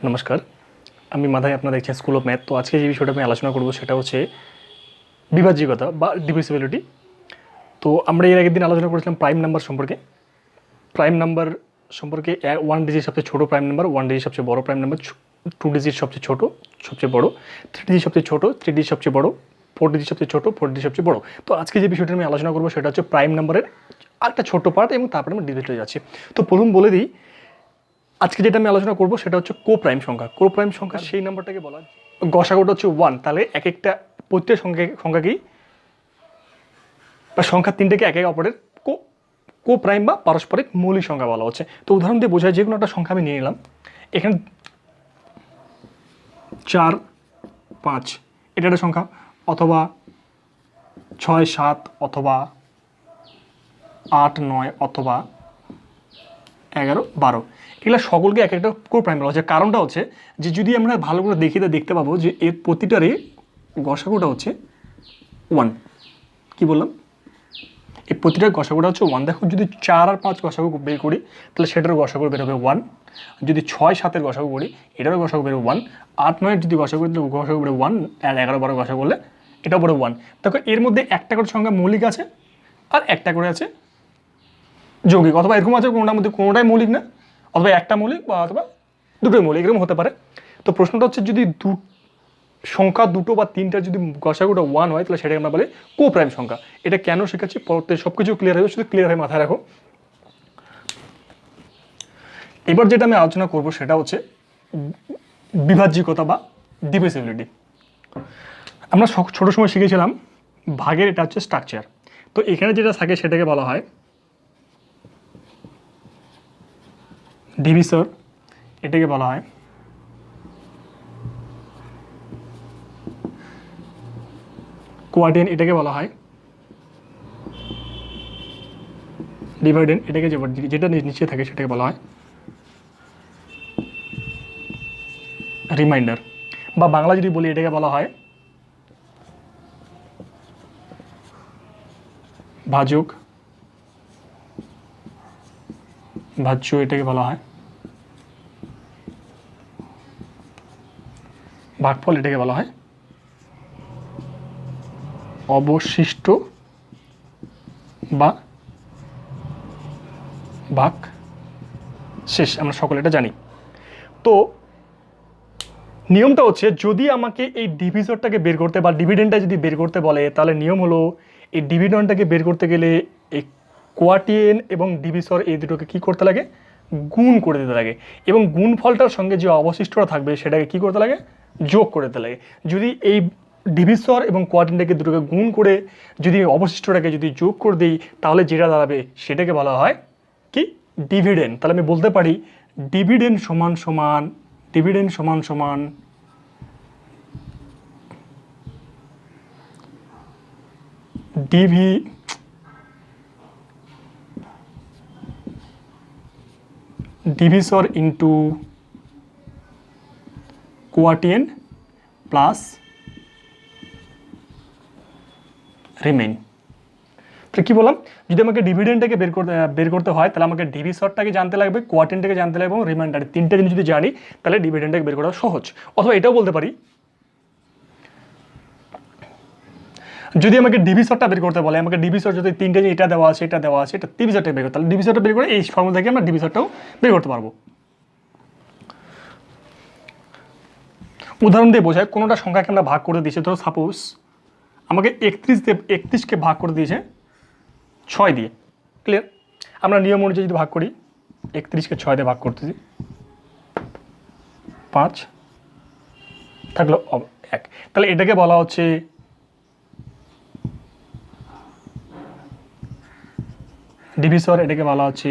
নমস্কার, আমি মাথায় আপনারা দেখছেন স্কুল অফ ম্যাথ। তো আজকে যে বিষয়টা আমি আলোচনা করব সেটা হচ্ছে বিভাজ্যিকতা বা ডিভিসিবিলিটি। তো আমরা এর আগের দিন আলোচনা করেছিলাম প্রাইম নাম্বার সম্পর্কে। প্রাইম নাম্বার সম্পর্কে 1 ডিজিট সবচেয়ে ছোটো প্রাইম নাম্বার, 1 ডিজিট সবচেয়ে বড় প্রাইম নাম্বার, 2 ডিজিট সবচেয়ে ছোটো সবচেয়ে বড়, 3 ডিজিট সবচেয়ে ছোটো 3 ডিজিট সবচেয়ে বড়, 4 ডিজিট সবচেয়ে ছোটো 4 ডিজিট সবচেয়ে বড়। তো আজকে যে বিষয়টা আমি আলোচনা করবো সেটা হচ্ছে প্রাইম নাম্বারের একটা ছোট্ট পার্ট, এবং তারপরে আমি ডিজিটে যাচ্ছি। তো প্রথম বলে দিই, আজকে যেটা আমি আলোচনা করবো সেটা হচ্ছে কোপ্রাইম সংখ্যা। কোপ্রাইম সংখ্যা সেই নাম্বারটাকে বলা হয়, গসাগুটা হচ্ছে 1। তাহলে এক একটা প্রত্যেক সংখ্যাকেই বা সংখ্যা তিনটাকে একে অপরের কোপ্রাইম বা পারস্পরিক মৌলিক সংখ্যা বলা হচ্ছে। তো উদাহরণ দিয়ে বোঝায়, যে কোনো একটা সংখ্যা আমি নিয়ে নিলাম, এখানে 4 5 এটা একটা সংখ্যা, অথবা 6 7, অথবা 8 9, অথবা 11 12, এগুলো সকলকে এক একটা কোপ্রাইম বলা হচ্ছে। কারণটা হচ্ছে যে যদি আমরা ভালো করে দেখতে পাবো যে এর প্রতিটারে গসাগুটা হচ্ছে 1। কি বললাম? এই প্রতিটার গসাগুটা হচ্ছে 1। দেখো, যদি 4 আর 5 গসাগু বের করি তাহলে সেটারও গসাগু বেরোবে 1। যদি 6 7-এর গসাগু করি এটারও গসাগু বেরোবে 1। 8 9 যদি গসাগু করি তাহলে গসাগু বেরোবে 1, আর 11 12 গসাগু করলে এটাও বেরোবে 1। দেখো, এর মধ্যে একটা করে সংখ্যা মৌলিক আছে আর একটা করে আছে যৌগিক, অথবা এরকম আছে কোনোটার মধ্যে কোনোটাই মৌলিক না, অথবা একটা মৌলিক বা অথবা দুটোই মৌলিক, এরকম হতে পারে। তো প্রশ্নটা হচ্ছে, যদি সংখ্যা দুটো বা তিনটা যদি গসাগুটা 1 হয় তাহলে সেটাকে আমরা বলি কোপ্রাইম সংখ্যা। এটা কেন শেখাচ্ছি পরবর্তী সব কিছু ক্লিয়ার হয়ে, শুধু ক্লিয়ার হয়ে মাথায় রাখো। এবার যেটা আমি আলোচনা করব সেটা হচ্ছে বিভাজ্যিকতা বা ডিভিসিবিলিটি। আমরা ছোট সময় শিখেছিলাম ভাগের, এটা হচ্ছে স্ট্রাকচার। তো এখানে যেটা থাকে সেটাকে বলা হয় ডিভিসর, এটাকে বলা হয় কোয়াড্রেন্ট, এটাকে বলা হয় ডিভাইডেন্ট, এটাকে যেটা নিচে থাকে সেটাকে বলা হয় রিমাইন্ডার, বা বাংলা যদি বলি এটাকে বলা হয় ভাজক, ভাজ্য, এটাকে বলা হয় ভাগফল, এটাকে বলা হয় অবশিষ্ট বা ভাগ শেষ। আমরা সকলে এটা জানি। তো নিয়মটা হচ্ছে, যদি আমাকে এই ডিভিজরটাকে বের করতে বা ডিভিডেন্ডটা যদি বের করতে বলে, তাহলে নিয়ম হলো এই ডিভিডেন্ডটাকে বের করতে গেলে এই কোয়াটিয়েন এবং ডিভিসর এই দুটোকে কী করতে লাগে? গুণ করে দিতে লাগে, এবং গুণফলটার সঙ্গে যে অবশিষ্টটা থাকবে সেটাকে কী করতে লাগে? যোগ করে দিতে লাগে। যদি এই ডিভিসর এবং কোয়াটিয়েনটাকে দুটোকে গুণ করে যদি অবশিষ্টটাকে যদি যোগ করে দিই তাহলে যেটা দাঁড়াবে সেটাকে বলা হয় কি? ডিভিডেন্ড। তাহলে আমি বলতে পারি ডিভিডেন্ড সমান সমান ডিভিসর ইন্টু কোয়াটিয়েন প্লাস রিমেইন। তো কী বললাম? যদি আমাকে ডিভিডেন্ডটাকে বের করতে হয় তাহলে আমাকে ডিভিসরটাকে জানতে লাগবে, কোয়াটিয়েনটাকে জানতে লাগবে, এবং রিমাইন্ডার, তিনটা জিনিস যদি জানি তাহলে ডিভিডেন্ডটাকে বের করা সহজ। অথবা এটাও বলতে পারি, যদি আমাকে ডিভিসরটা বের করতে বলে, আমাকে ডিভিসর যদি তিনটে এটা দেওয়া আছে এটা দেওয়া আছে, এটা ডিভিসরটা বের করতে, তাহলে ডিভিসরটা বের করে এই ফর্মুলা থেকে আমরা ডিভিসরটাও বের করতে পারবো। উদাহরণ দিয়ে বোঝায়, কোনোটা সংখ্যাকে আমরা ভাগ করে দিয়েছি, ধরো সাপোজ আমাকে 31কে ভাগ করে দিয়েছে 6 দিয়ে। ক্লিয়ার? আমরা নিয়ম অনুযায়ী যদি ভাগ করি, 31কে 6 দিয়ে ভাগ করতেছি, 5 থাকলো 1, তাহলে এটাকে বলা হচ্ছে ডিভিসর, এটাকে বলা হচ্ছে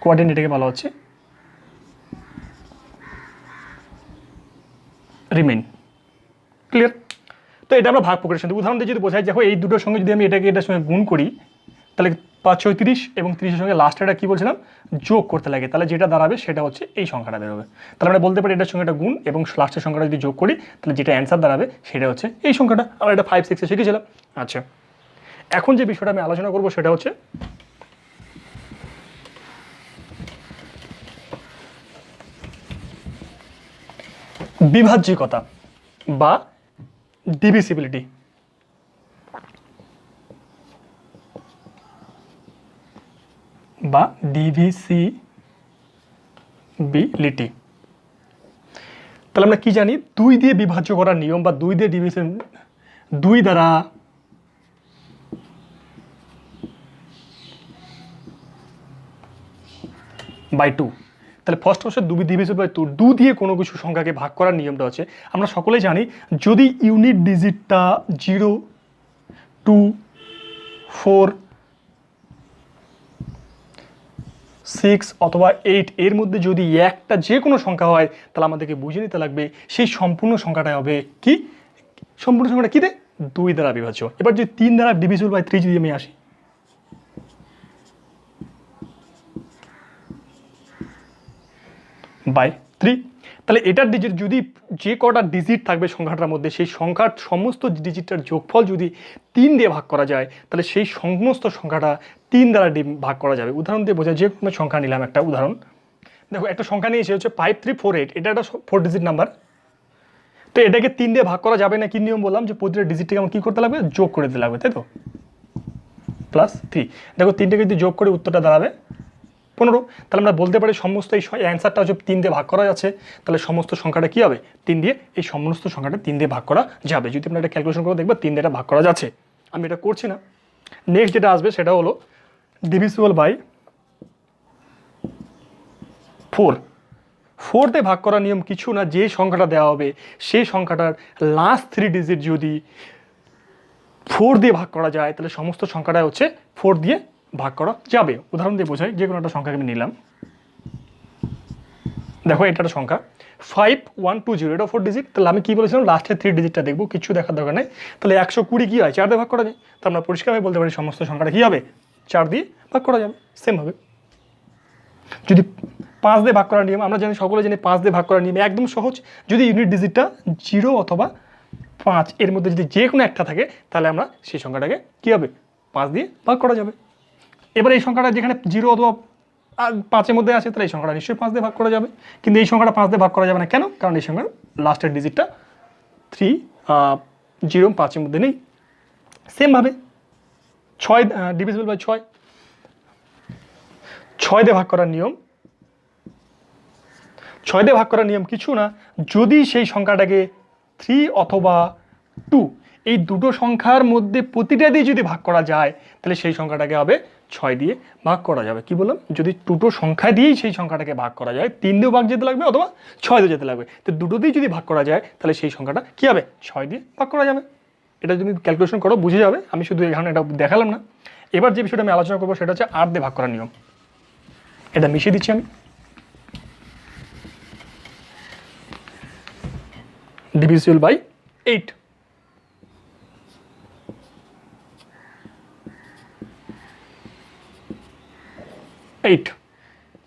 কোয়াড্রেন্ট, এটাকে বলা হচ্ছে রিমেইন। ক্লিয়ার? তো এটা আমরা ভাগ প্রক্রিয়ার সাথে উদাহরণ দিয়ে যদি বোঝাই, দেখো এই দুটোর সঙ্গে যদি আমি এটার সঙ্গে গুণ করি তাহলে 5 6 30, এবং 30-এর সঙ্গে লাস্টেরটা কী বলছিলাম? যোগ করতে লাগে, তাহলে যেটা দাঁড়াবে সেটা হচ্ছে এই সংখ্যাটা বেরোবে। তাহলে আমরা বলতে পারি এটার সঙ্গে এটা গুণ, এবং লাস্টের সংখ্যাটা যদি যোগ করি তাহলে যেটা অ্যান্সার দাঁড়াবে সেটা হচ্ছে এই সংখ্যাটা। আমরা এটা 5 6-এ শিখেছিলাম। আচ্ছা, এখন যে বিষয়টা আমি আলোচনা করবো সেটা হচ্ছে বিভাজ্যিকতা বা ডিভিসিবিলিটি। বা ডিভিসিবিলিটি। তাহলে আমরা কি জানি, 2 দিয়ে বিভাজ্য করার নিয়ম বা 2 দিয়ে ডিভিশন, 2 দ্বারা বাই 2। তাহলে ফার্স্ট হচ্ছে ডিভিজিবল বাই 2, 2 দিয়ে কোনো কিছু সংখ্যাকে ভাগ করার নিয়মটা হচ্ছে, আমরা সকলেই জানি যদি ইউনিট ডিজিটটা 0, 2, 4, 6 অথবা 8 এর মধ্যে যদি একটা যে কোনো সংখ্যা হয়, তাহলে আমাদেরকে বুঝে নিতে লাগবে সেই সম্পূর্ণ সংখ্যাটা হবে কি, সম্পূর্ণ সংখ্যাটা কী দেয়, 2 দ্বারা বিভাজ্য। এবার যদি 3 দ্বারা ডিভিজিবল বাই 3 যদি আমি আসি, বাই 3, তাহলে এটার ডিজিট যদি যে কটা ডিজিট থাকবে সংখ্যাটার মধ্যে, সেই সংখ্যার সমস্ত ডিজিটটার যোগফল যদি 3 দিয়ে ভাগ করা যায়, তাহলে সেই সমস্ত সংখ্যাটা 3 দ্বারা ভাগ করা যাবে। উদাহরণ দিয়ে বোঝায়, যে কোনো সংখ্যা নিলাম একটা উদাহরণ, দেখো একটা সংখ্যা নিয়ে এসে হচ্ছে 5348, এটা একটা 4 ডিজিট নাম্বার। তো এটাকে 3 দিয়ে ভাগ করা যাবে না, কি নিয়ম বললাম, যে প্রতিটা ডিজিটটাকে আমার কী করতে লাগবে, যোগ করে দিতে লাগবে, তাই তো, +3। দেখো 3টাকে যদি যোগ করে উত্তরটা দাঁড়াবে 15। তাহলে আমরা বলতে পারি সমস্ত এই অ্যান্সারটা হচ্ছে 3 দিয়ে ভাগ করা যাচ্ছে, তাহলে সমস্ত সংখ্যাটা কী হবে, 3 দিয়ে, এই সমস্ত সংখ্যাটা 3 দিয়ে ভাগ করা যাবে। যদি আপনারা এটা ক্যালকুলেশন করে দেখবে 3 দিয়ে এটা ভাগ করা যাচ্ছে। আমি এটা করছি না। নেক্সট যেটা আসবে সেটা হলো ডিভিজিবল বাই 4। 4 দিয়ে ভাগ করার নিয়ম কিছু না, যে সংখ্যাটা দেওয়া হবে সেই সংখ্যাটার লাস্ট 3 ডিজিট যদি 4 দিয়ে ভাগ করা যায়, তাহলে সমস্ত সংখ্যাটা হচ্ছে 4 দিয়ে ভাগ করা যাবে। উদাহরণ দিয়ে বোঝাই, যে কোনো একটা সংখ্যাকে আমি নিলাম, দেখো এটা একটা সংখ্যা 5120, এটা 4 ডিজিট। তাহলে আমি কি বলেছিলাম, লাস্টের 3 ডিজিটটা দেখবো, কিছু দেখার দরকার নেই। তাহলে 120 কী হয়, 4 দিয়ে ভাগ করা যায়। তো আমরা পরিষ্কারভাবে বলতে পারি সমস্ত সংখ্যাটা কী হবে, 4 দিয়ে ভাগ করা যাবে। সেম হবে যদি 5 দিয়ে ভাগ করার নিয়ম, আমরা জানি, সকলে জানি 5 দিয়ে ভাগ করার নিয়ম একদম সহজ। যদি ইউনিট ডিজিটটা 0 অথবা 5 এর মধ্যে যদি যে কোনো একটা থাকে, তাহলে আমরা সেই সংখ্যাটাকে কী হবে, 5 দিয়ে ভাগ করা যাবে। এবার এই সংখ্যাটা যেখানে 0 অথবা 5-এর মধ্যে আছে, তাহলে এই সংখ্যাটা নিশ্চয়ই 5 দিয়ে ভাগ করা যাবে। কিন্তু এই সংখ্যাটা 5 দিয়ে ভাগ করা যাবে না, কেন, কারণ এই সংখ্যার লাস্টের ডিজিটটা 3, 0, 5-এর মধ্যে নেই। সেমভাবে 6 ডিভিজিবল বাই 6, 6 দিয়ে ভাগ করার নিয়ম, 6 দিয়ে ভাগ করার নিয়ম কিছু না, যদি সেই সংখ্যাটাকে 3 অথবা 2 এই দুটো সংখ্যার মধ্যে প্রতিটা দিয়ে যদি ভাগ করা যায়, তাহলে সেই সংখ্যাটাকে হবে 6 দিয়ে ভাগ করা যাবে। কি বললাম, যদি দুটো সংখ্যা দিয়েই সেই সংখ্যাটাকে ভাগ করা যায়, 3 দিয়েও ভাগ যেতে লাগবে অথবা 6 দিয়ে যেতে লাগবে। তো দুটো দিয়ে যদি ভাগ করা যায়, তাহলে সেই সংখ্যাটা কী হবে, 6 দিয়ে ভাগ করা যাবে। এটা যদি ক্যালকুলেশন করো বুঝে যাবে, আমি শুধু এখানে এটা দেখালাম না। এবার যে বিষয়টা আমি আলোচনা করবো সেটা হচ্ছে 8 দিয়ে ভাগ করার নিয়ম। এটা মিশিয়ে দিচ্ছি আমি, ডিভিজিবল বাই 8।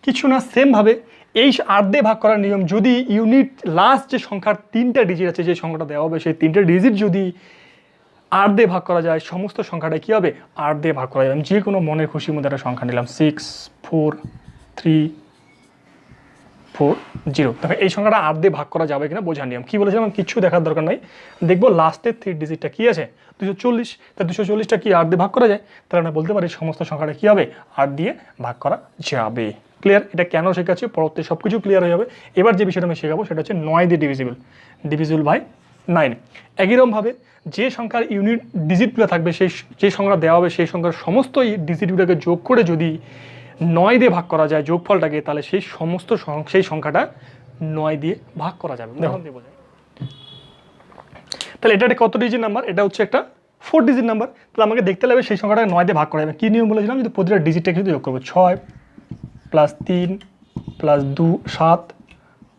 কিছু না, সেমভাবে এই 8 দিয়ে ভাগ করার নিয়ম, যদি ইউনিট লাস্ট যে সংখ্যার 3টা ডিজিট আছে, যে সংখ্যাটা দেওয়া হবে সেই 3টে ডিজিট যদি 8 দিয়ে ভাগ করা যায়, সমস্ত সংখ্যাটা কী হবে, 8 দিয়ে ভাগ করা যাবে। আমি যে কোনো মনের খুশির মধ্যে একটা সংখ্যা নিলাম, 6, 4, 3, 4, 0। দেখো এই সংখ্যাটা 8 দিয়ে ভাগ করা যাবে কিনা বোঝার নিয়ম। কী বলেছিলাম, কিছু দেখার দরকার নাই, দেখবো লাস্টের 3 ডিজিটটা কী আছে, 240। তা 240টা কি 8 দিয়ে ভাগ করা যায়, তাহলে আমরা বলতে পারি সমস্ত সংখ্যাটা কী হবে, 8 দিয়ে ভাগ করা যাবে। ক্লিয়ার? এটা কেন শেখাচ্ছি, পরবর্তী সব কিছু ক্লিয়ার হয়ে যাবে। এবার যে বিষয়টা আমি শেখাবো সেটা হচ্ছে 9 দিয়ে ডিভিজিবল বাই 9। একইরকমভাবে যে সংখ্যার ইউনিট ডিজিটগুলো থাকবে, সেই যে সংখ্যা দেওয়া হবে সেই সংখ্যার সমস্ত ডিজিটগুলোকে যোগ করে যদি 9 দিয়ে ভাগ করা যায় যোগফলটাকে, তাহলে সেই সমস্ত সেই সংখ্যাটা 9 দিয়ে ভাগ করা যাবে। তাহলে এটা একটা কত ডিজিট নাম্বার, এটা হচ্ছে একটা 4 ডিজিট নাম্বার। তাহলে আমাকে দেখতে লাগবে সেই সংখ্যাটা 9 দিয়ে ভাগ করা যাবে। কী নিয়ম বলেছিলাম, যদি প্রতিটা ডিজিটটাকে যদি যোগ করবো, 6 + 3 + 2 7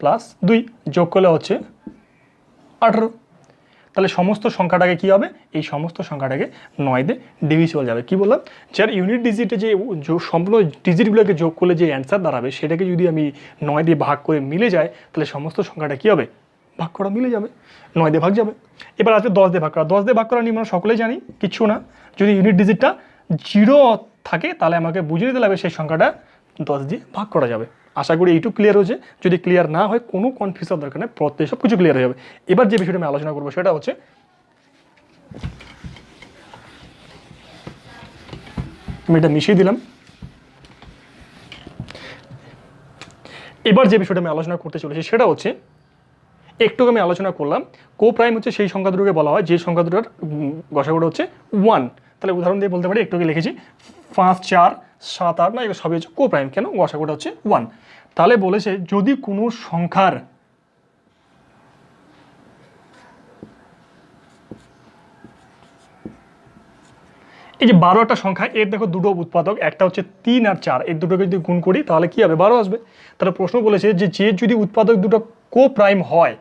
+ 2 যোগ করলে হচ্ছে 18। তাহলে সমস্ত সংখ্যাটাকে কী হবে, এই সমস্ত সংখ্যাটাকে 9 দিয়ে ডিভিজিবল যাবে। কী বললাম, যার ইউনিট ডিজিটে যে সম্পূর্ণ ডিজিটগুলোকে যোগ করলে যে অ্যান্সার দাঁড়াবে, সেটাকে যদি আমি 9 দিয়ে ভাগ করে মিলে যায়, তাহলে সমস্ত সংখ্যাটা কী হবে, ভাগ করা মিলে যাবে, 9 দিয়ে ভাগ যাবে। এবার আসবে 10 দিয়ে ভাগ করা। 10 দিয়ে ভাগ করা নিয়ম আমরা সকলেই জানি, কিচ্ছু না, যদি ইউনিট ডিজিটটা 0 থাকে, তাহলে আমাকে বুঝে নিতে লাগবে সেই সংখ্যাটা 10 দিয়ে ভাগ করা যাবে। আশা করি এইটুকু ক্লিয়ার হয়েছে। যদি ক্লিয়ার না হয় কোনো কনফিউশন দরকার নেই, প্রত্যেক সব কিছু ক্লিয়ার হয়ে যাবে। এবার যে বিষয়টা আমি আলোচনা করবো সেটা হচ্ছে আমি এটা মিশিয়ে দিলাম। এবার যে বিষয়টা আমি আলোচনা করতে চলেছি সেটা হচ্ছে একটু আমি আলোচনা করলাম কো প্রাইম হচ্ছে সেই সংখ্যা দুটোকে বলা হয় যে সংখ্যা দুটোর গসাগুটা হচ্ছে 1। তাহলে উদাহরণ দিয়ে বলতে পারি, একটু আগে লিখেছি 5, 4, 7, 8 না, এগুলো সবই হচ্ছে কো প্রাইম। কেন? গসাগুটা হচ্ছে 1। তাহলে বলেছে যদি কোনো সংখ্যার এই যে 12টা সংখ্যা, এর দেখো দুটো উৎপাদক, একটা হচ্ছে 3 আর 4, এর দুটোকে যদি গুণ করি তাহলে কি হবে? 12 আসবে। তাহলে প্রশ্ন বলেছে যে যদি উৎপাদক দুটো কো প্রাইম হয়,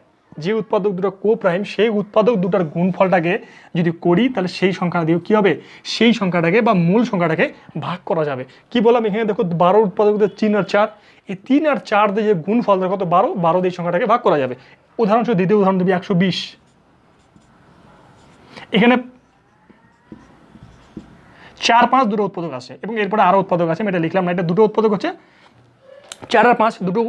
যে উৎপাদক দুটো কো প্রাইম, সেই উৎপাদক দুটার গুণফলটাকে যদি করি তাহলে সেই সংখ্যা দিয়ে কী হবে? সেই সংখ্যাটাকে বা মূল সংখ্যাটাকে ভাগ করা যাবে। কি বললাম এখানে দেখো 12 উৎপাদক 3 আর 4, এই 3 আর 4 দিয়ে যে গুণফল দেখো কত? 12, 12 দিয়ে সংখ্যাটাকে ভাগ করা যাবে। উদাহরণস্বরূপ দ্বিতীয় উদাহরণ দেবী 120। এখানে 4, 5 দুটো উৎপাদক আছে এবং এরপরে আরও উৎপাদক আছে, আমি এটা লিখলাম না। এটা দুটো উৎপাদক হচ্ছে 4 আর 5, দুটো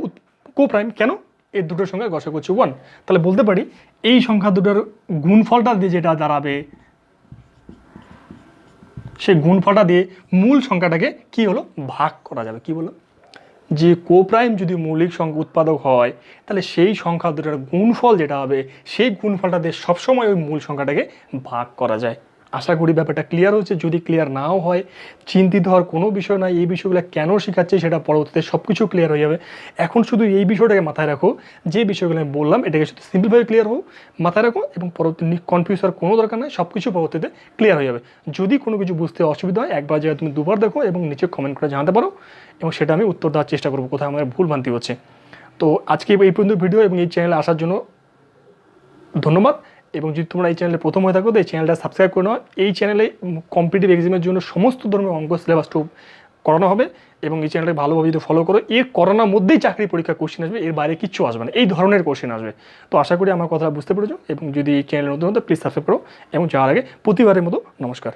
কো প্রাইম। কেন? এই দুটোর সঙ্গে গসাগু হচ্ছে 1। তাহলে বলতে পারি এই সংখ্যা দুটোর গুণফলটা দিয়ে যেটা দাঁড়াবে, সেই গুণফলটা দিয়ে মূল সংখ্যাটাকে কি হলো? ভাগ করা যাবে। কি বলো? যে কো প্রাইম যদি মৌলিক সংখ্যা উৎপাদক হয় তাহলে সেই সংখ্যা দুটোর গুণফল যেটা হবে সেই গুণফলটা দিয়ে সবসময় ওই মূল সংখ্যাটাকে ভাগ করা যায়। আশা করি ব্যাপারটা ক্লিয়ার হচ্ছে। যদি ক্লিয়ার নাও হয় চিন্তিত হওয়ার কোনো বিষয় নাই। এই বিষয়গুলো কেন শেখাচ্ছে সেটা পরবর্তীতে সব কিছু ক্লিয়ার হয়ে যাবে। এখন শুধু এই বিষয়টাকে মাথায় রাখো, যে বিষয়গুলো আমি বললাম এটাকে শুধু সিম্পলভাবে ক্লিয়ার হোক, মাথায় রাখো, এবং পরবর্তী কনফিউজ হওয়ার কোনো দরকার নেই। সব কিছু পরবর্তীতে ক্লিয়ার হয়ে যাবে। যদি কোনো কিছু বুঝতে অসুবিধা হয় একবার জায়গায় তুমি দুবার দেখো এবং নিচে কমেন্ট করে জানাতে পারো, এবং সেটা আমি উত্তর দেওয়ার চেষ্টা করবো কোথায় আমার ভুল ভ্রান্তি হচ্ছে। তো আজকে এই পর্যন্ত ভিডিও, এবং এই চ্যানেলে আসার জন্য ধন্যবাদ। এবং যদি তোমরা এই চ্যানেলে প্রথম হয়ে থাকো তো এই চ্যানেলটা সাবস্ক্রাইব করে নাও। এই চ্যানেলে কম্পিটিটিভ এক্সামের জন্য সমস্ত ধরনের অঙ্ক সিলেবাস করানো হবে, এবং এই চ্যানেলটাকে ভালোভাবে যদি ফলো করো, এর করোনার মধ্যেই চাকরি পরীক্ষা কোশ্চেন আসবে, এর বাইরে কিচ্ছু আসবে না, এই ধরনের কোশ্চেন আসবে। তো আশা করি আমার কথা বুঝতে পেরেছো, এবং যদি এই চ্যানেলে নতুন হতো প্লিজ সাবস্ক্রাইব করো, এবং যাওয়ার আগে প্রতিবারের মতো নমস্কার।